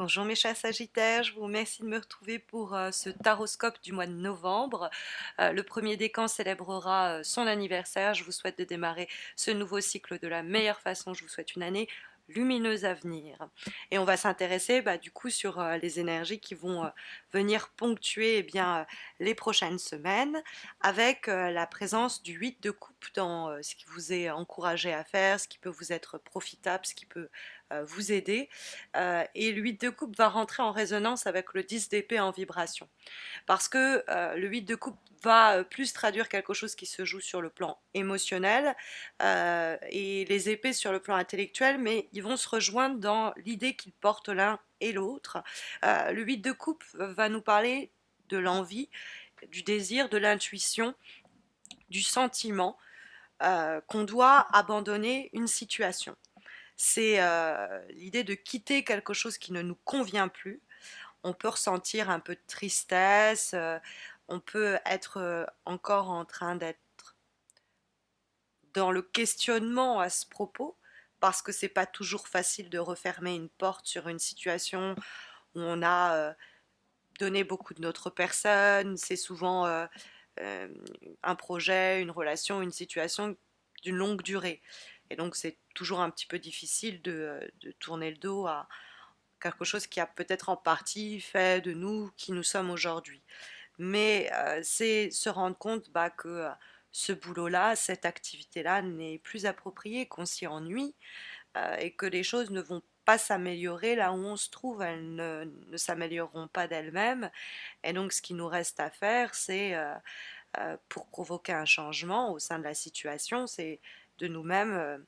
Bonjour mes chers Sagittaires, je vous remercie de me retrouver pour ce taroscope du mois de novembre. Le premier décan célébrera son anniversaire. Je vous souhaite de démarrer ce nouveau cycle de la meilleure façon. Je vous souhaite une année lumineuse à venir. Et on va s'intéresser du coup sur les énergies qui vont venir ponctuer les prochaines semaines avec la présence du 8 de coupe dans ce qui vous est encouragé à faire, ce qui peut vous être profitable, ce qui peut vous aider. Et le 8 de coupe va rentrer en résonance avec le 10 d'épée en vibration. Parce que le 8 de coupe va plus traduire quelque chose qui se joue sur le plan émotionnel et les épées sur le plan intellectuel, mais ils vont se rejoindre dans l'idée qu'ils portent l'un et l'autre. Le 8 de coupe va nous parler de l'envie, du désir, de l'intuition, du sentiment qu'on doit abandonner une situation. C'est l'idée de quitter quelque chose qui ne nous convient plus. On peut ressentir un peu de tristesse, on peut être encore en train d'être dans le questionnement à ce propos, parce que c'est pas toujours facile de refermer une porte sur une situation où on a donné beaucoup de notre personne. C'est souvent euh, un projet, une relation, une situation d'une longue durée. Et donc c'est toujours un petit peu difficile de tourner le dos à quelque chose qui a peut-être en partie fait de nous qui nous sommes aujourd'hui. Mais c'est se rendre compte que ce boulot-là, cette activité-là n'est plus appropriée, qu'on s'y ennuie et que les choses ne vont pas s'améliorer là où on se trouve, elles ne s'amélioreront pas d'elles-mêmes. Et donc ce qui nous reste à faire, c'est pour provoquer un changement au sein de la situation, c'est de nous-mêmes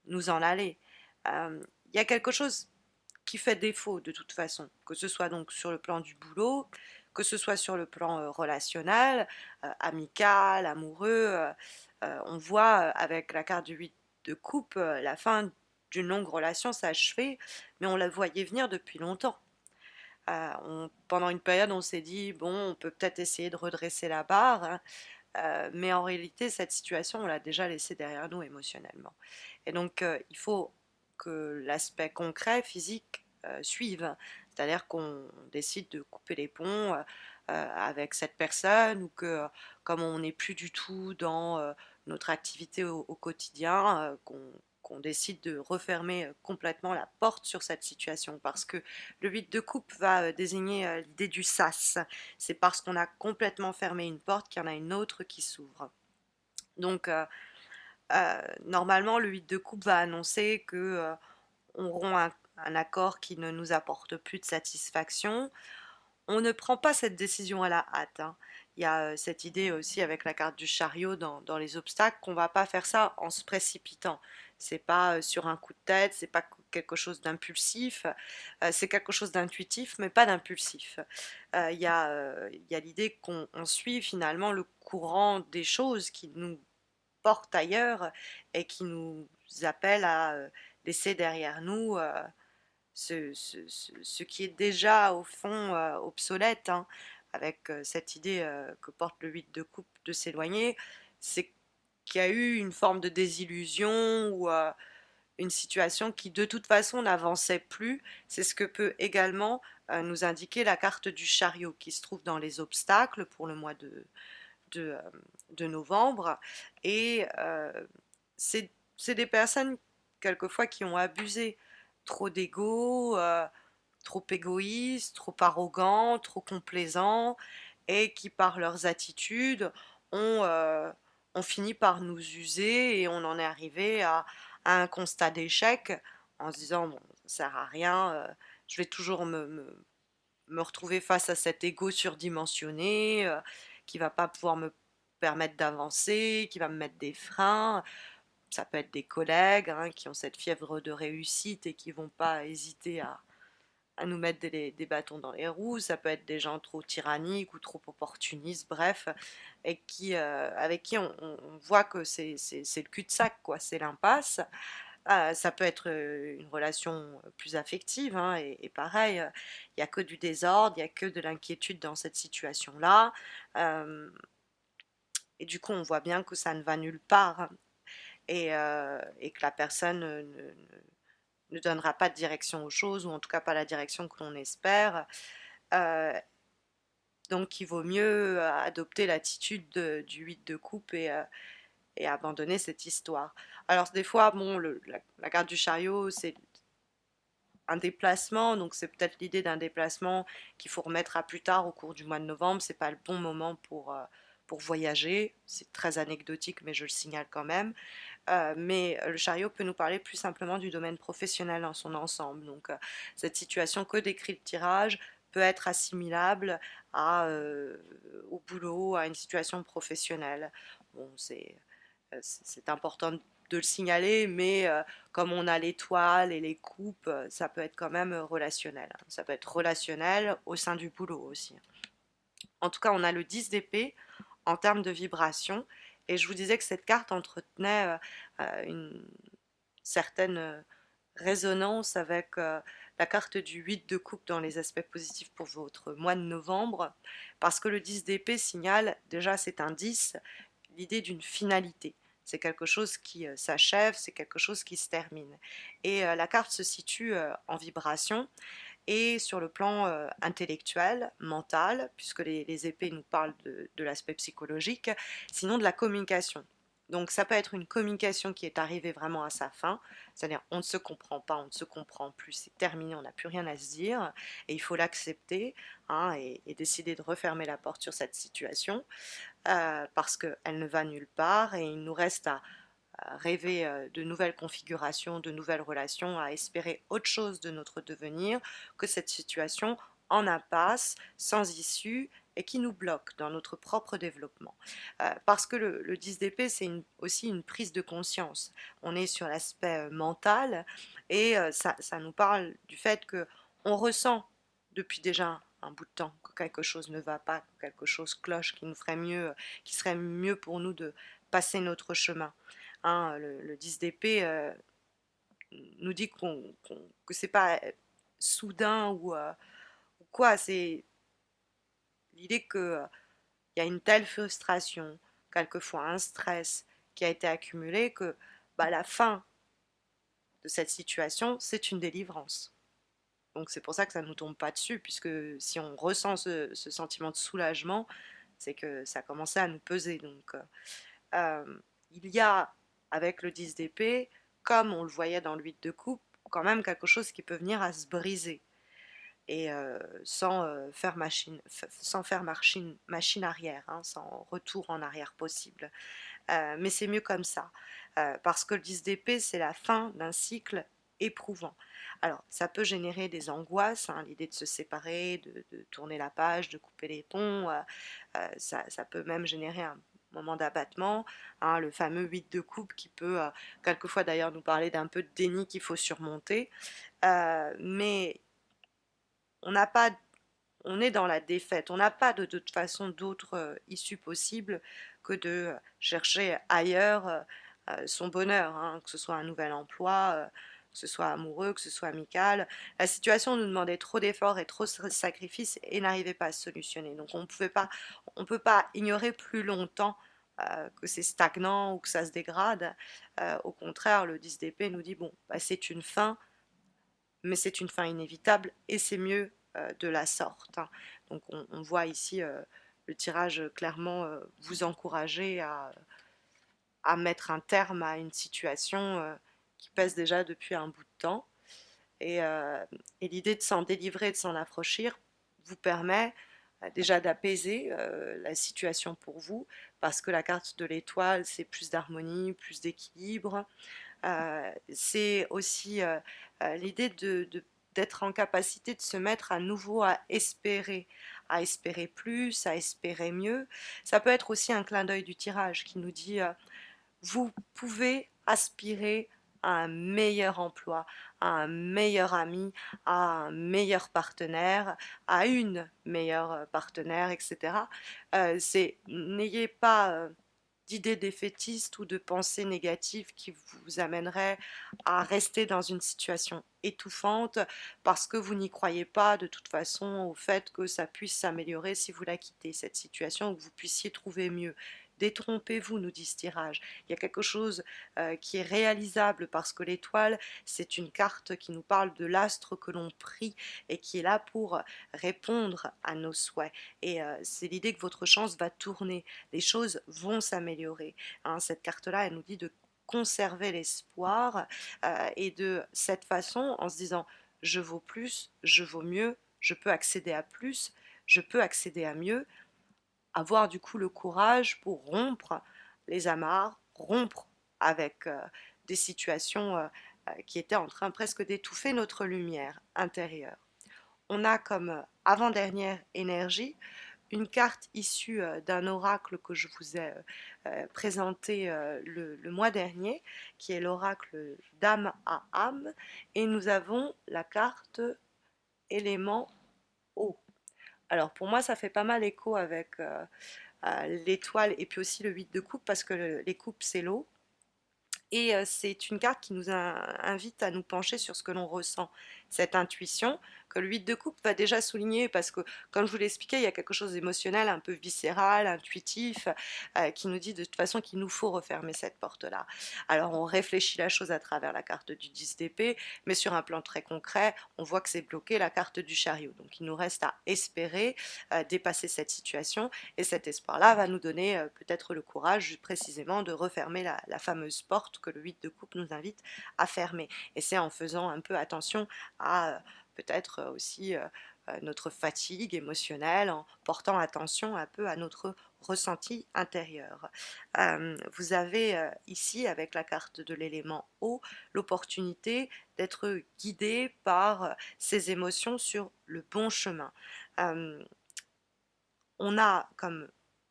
nous en aller. Il y a quelque chose qui fait défaut de toute façon, que ce soit donc sur le plan du boulot, que ce soit sur le plan relationnel, amical, amoureux. On voit avec la carte du 8 de coupe la fin d'une longue relation s'achever, mais on la voyait venir depuis longtemps. Pendant une période, on s'est dit, bon, on peut peut-être essayer de redresser la barre, hein, mais en réalité, cette situation, on l'a déjà laissée derrière nous émotionnellement. Et donc, il faut que l'aspect concret, physique, suive. C'est-à-dire qu'on décide de couper les ponts avec cette personne ou que, comme on n'est plus du tout dans notre activité au quotidien, qu'on décide de refermer complètement la porte sur cette situation parce que le 8 de coupe va désigner l'idée du sas. C'est parce qu'on a complètement fermé une porte qu'il y en a une autre qui s'ouvre. Donc, normalement, le 8 de coupe va annoncer que on rompt un accord qui ne nous apporte plus de satisfaction. On ne prend pas cette décision à la hâte, hein. Il y a cette idée aussi avec la carte du chariot dans les obstacles qu'on ne va pas faire ça en se précipitant. C'est pas sur un coup de tête, c'est pas quelque chose d'impulsif, c'est quelque chose d'intuitif, mais pas d'impulsif. Il y a l'idée qu'on suit finalement le courant des choses qui nous portent ailleurs et qui nous appellent à laisser derrière nous ce qui est déjà au fond obsolète, hein, avec cette idée que porte le 8 de coupe de s'éloigner, c'est qu'il y a eu une forme de désillusion ou une situation qui de toute façon n'avançait plus. C'est ce que peut également nous indiquer la carte du chariot qui se trouve dans les obstacles pour le mois de, euh, de novembre. Et c'est des personnes quelquefois qui ont abusé trop d'ego, trop égoïstes, trop arrogants, trop complaisants, et qui par leurs attitudes ont, euh, ont fini par nous user et on en est arrivé à un constat d'échec en se disant bon, ça sert à rien, je vais toujours me retrouver face à cet ego surdimensionné qui va pas pouvoir me permettre d'avancer, qui va me mettre des freins. Ça peut être des collègues hein, qui ont cette fièvre de réussite et qui vont pas hésiter à nous mettre des bâtons dans les roues. Ça peut être des gens trop tyranniques ou trop opportunistes, bref, et avec qui on voit que c'est le cul-de-sac, quoi, c'est l'impasse. Ça peut être une relation plus affective, hein, et pareil, il n'y a que du désordre, il n'y a que de l'inquiétude dans cette situation-là. Euh, et du coup, on voit bien que ça ne va nulle part, hein, et que la personne ne donnera pas de direction aux choses, ou en tout cas pas la direction que l'on espère. Euh, donc il vaut mieux adopter l'attitude du 8 de coupe et abandonner cette histoire. Alors des fois, bon, la garde du chariot, c'est un déplacement, donc c'est peut-être l'idée d'un déplacement qu'il faut remettre à plus tard au cours du mois de novembre. C'est pas le bon moment pour voyager. C'est très anecdotique, mais je le signale quand même. Mais le chariot peut nous parler plus simplement du domaine professionnel dans son ensemble. Donc cette situation que décrit le tirage peut être assimilable au boulot, à une situation professionnelle. Bon, c'est important de le signaler, mais comme on a l'étoile et les coupes, ça peut être quand même relationnel. Ça peut être relationnel au sein du boulot aussi. En tout cas, on a le 10 d'épée en termes de vibration. Et je vous disais que cette carte entretenait une certaine résonance avec la carte du 8 de coupe dans les aspects positifs pour votre mois de novembre. Parce que le 10 d'épée signale, déjà c'est un 10, l'idée d'une finalité. C'est quelque chose qui s'achève, c'est quelque chose qui se termine. Et la carte se situe en vibration et sur le plan intellectuel, mental, puisque les épées nous parlent de l'aspect psychologique, sinon de la communication. Donc ça peut être une communication qui est arrivée vraiment à sa fin, c'est-à-dire on ne se comprend pas, on ne se comprend plus, c'est terminé, on n'a plus rien à se dire, et il faut l'accepter hein, et décider de refermer la porte sur cette situation, parce qu'elle ne va nulle part, et il nous reste à rêver de nouvelles configurations, de nouvelles relations, à espérer autre chose de notre devenir que cette situation en impasse, sans issue et qui nous bloque dans notre propre développement. Parce que le 10 d'épée, c'est aussi une prise de conscience. On est sur l'aspect mental et ça nous parle du fait que on ressent depuis déjà un bout de temps que quelque chose ne va pas, que quelque chose cloche, qui nous ferait mieux, qui serait mieux pour nous de passer notre chemin. Hein, le 10 d'épée nous dit que c'est pas soudain ou quoi, c'est l'idée qu'il y a une telle frustration, quelquefois un stress qui a été accumulé que bah, la fin de cette situation, c'est une délivrance. Donc c'est pour ça que ça ne nous tombe pas dessus, puisque si on ressent ce sentiment de soulagement, c'est que ça a commencé à nous peser. Donc il y a, avec le 10 d'épée, comme on le voyait dans le 8 de coupe, quand même quelque chose qui peut venir à se briser et sans faire machine arrière, hein, sans retour en arrière possible. Mais c'est mieux comme ça, parce que le 10 d'épée, c'est la fin d'un cycle éprouvant. Alors, ça peut générer des angoisses, hein, l'idée de se séparer, de tourner la page, de couper les ponts, ça peut même générer un moment d'abattement, hein, le fameux 8 de coupe qui peut quelquefois d'ailleurs nous parler d'un peu de déni qu'il faut surmonter, mais on n'a pas, on est dans la défaite, on n'a pas de toute façon d'autre issue possible que de chercher ailleurs son bonheur, hein, que ce soit un nouvel emploi, que ce soit amoureux, que ce soit amical. La situation nous demandait trop d'efforts et trop de sacrifices et n'arrivait pas à se solutionner. Donc on peut pas ignorer plus longtemps que c'est stagnant ou que ça se dégrade. Au contraire, le 10 d'épée nous dit bon, bah, c'est une fin, mais c'est une fin inévitable et c'est mieux de la sorte. Hein. Donc on voit ici le tirage clairement vous encourager à mettre un terme à une situation qui pèse déjà depuis un bout de temps. Et, euh, et l'idée de s'en délivrer, de s'en affranchir, vous permet déjà d'apaiser la situation pour vous, parce que la carte de l'étoile, c'est plus d'harmonie, plus d'équilibre. C'est aussi l'idée d'être en capacité de se mettre à nouveau à espérer plus, à espérer mieux. Ça peut être aussi un clin d'œil du tirage qui nous dit vous pouvez aspirer à un meilleur emploi, à un meilleur ami, à un meilleur partenaire, à une meilleure partenaire, etc. N'ayez pas d'idées défaitistes ou de pensées négatives qui vous amèneraient à rester dans une situation étouffante parce que vous n'y croyez pas de toute façon au fait que ça puisse s'améliorer si vous la quittez, cette situation, ou que vous puissiez trouver mieux. Détrompez-vous, nous dit ce tirage. Il y a quelque chose qui est réalisable parce que l'étoile, c'est une carte qui nous parle de l'astre que l'on prie et qui est là pour répondre à nos souhaits. Et c'est l'idée que votre chance va tourner, les choses vont s'améliorer. Hein, cette carte-là, elle nous dit de conserver l'espoir et de cette façon, en se disant je vaux plus, je vaux mieux, je peux accéder à plus, je peux accéder à mieux, avoir du coup le courage pour rompre les amarres, rompre avec des situations qui étaient en train presque d'étouffer notre lumière intérieure. On a comme avant-dernière énergie une carte issue d'un oracle que je vous ai présenté le mois dernier, qui est l'oracle d'âme à âme, et nous avons la carte élément eau. Alors pour moi, ça fait pas mal écho avec l'étoile et puis aussi le 8 de coupe parce que les coupes, c'est l'eau. Et c'est une carte qui nous invite à nous pencher sur ce que l'on ressent, cette intuition que le 8 de coupe va déjà souligner parce que, comme je vous l'expliquais, il y a quelque chose d'émotionnel, un peu viscéral, intuitif, qui nous dit de toute façon qu'il nous faut refermer cette porte-là. Alors on réfléchit la chose à travers la carte du 10 d'épée, mais sur un plan très concret, on voit que c'est bloqué la carte du chariot. Donc il nous reste à espérer dépasser cette situation et cet espoir-là va nous donner peut-être le courage précisément de refermer la fameuse porte que le 8 de coupe nous invite à fermer. Et c'est en faisant un peu attention à peut-être aussi notre fatigue émotionnelle, en portant attention un peu à notre ressenti intérieur. Vous avez ici, avec la carte de l'élément eau, l'opportunité d'être guidé par ces émotions sur le bon chemin. On a comme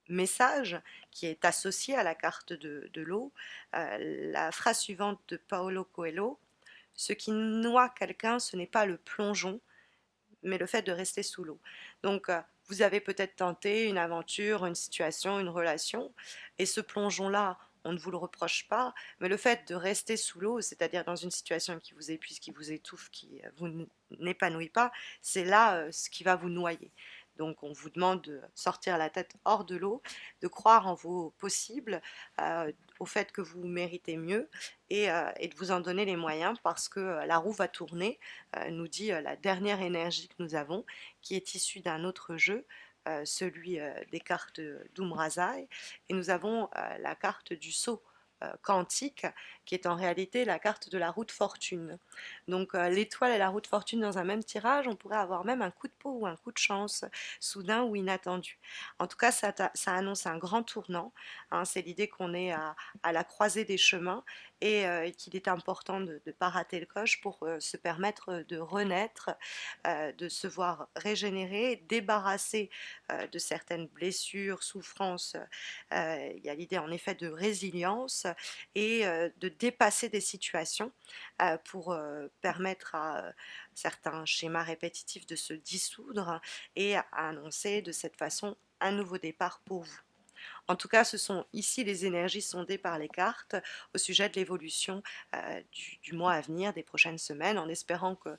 message qui est associé à la carte de l'eau la phrase suivante de Paolo Coelho: ce qui noie quelqu'un, ce n'est pas le plongeon, mais le fait de rester sous l'eau. Donc, vous avez peut-être tenté une aventure, une situation, une relation, et ce plongeon-là, on ne vous le reproche pas, mais le fait de rester sous l'eau, c'est-à-dire dans une situation qui vous épuise, qui vous étouffe, qui vous n'épanouit pas, c'est là ce qui va vous noyer. Donc on vous demande de sortir la tête hors de l'eau, de croire en vos possibles, au fait que vous méritez mieux et de vous en donner les moyens parce que la roue va tourner, nous dit la dernière énergie que nous avons, qui est issue d'un autre jeu, celui des cartes d'Umrazai, et nous avons la carte du saut quantique, qui est en réalité la carte de la roue de fortune. Donc l'étoile et la roue de fortune dans un même tirage, on pourrait avoir même un coup de peau ou un coup de chance, soudain ou inattendu. En tout cas, ça annonce un grand tournant, hein, c'est l'idée qu'on est à la croisée des chemins et qu'il est important de ne pas rater le coche pour se permettre de renaître, de se voir régénérer, débarrasser de certaines blessures, souffrances. Il y a l'idée en effet de résilience et de dépasser des situations pour permettre à certains schémas répétitifs de se dissoudre et à annoncer de cette façon un nouveau départ pour vous. En tout cas, ce sont ici les énergies sondées par les cartes au sujet de l'évolution du mois à venir, des prochaines semaines, en espérant que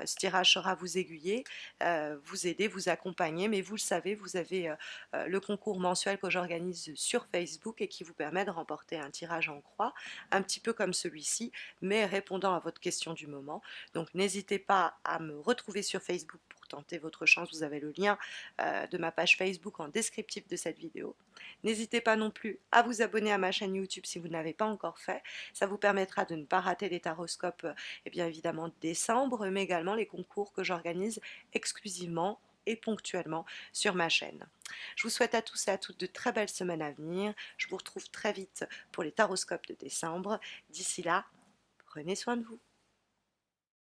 ce tirage saura vous aiguiller, vous aider, vous accompagner. Mais vous le savez, vous avez le concours mensuel que j'organise sur Facebook et qui vous permet de remporter un tirage en croix, un petit peu comme celui-ci, mais répondant à votre question du moment. Donc n'hésitez pas à me retrouver sur Facebook pour tenter votre chance. Vous avez le lien de ma page Facebook en descriptif de cette vidéo. N'hésitez pas non plus à vous abonner à ma chaîne YouTube si vous ne l'avez pas encore fait. Ça vous permettra de ne pas rater les taroscopes, et bien évidemment de décembre, mais également les concours que j'organise exclusivement et ponctuellement sur ma chaîne. Je vous souhaite à tous et à toutes de très belles semaines à venir. Je vous retrouve très vite pour les taroscopes de décembre. D'ici là, prenez soin de vous.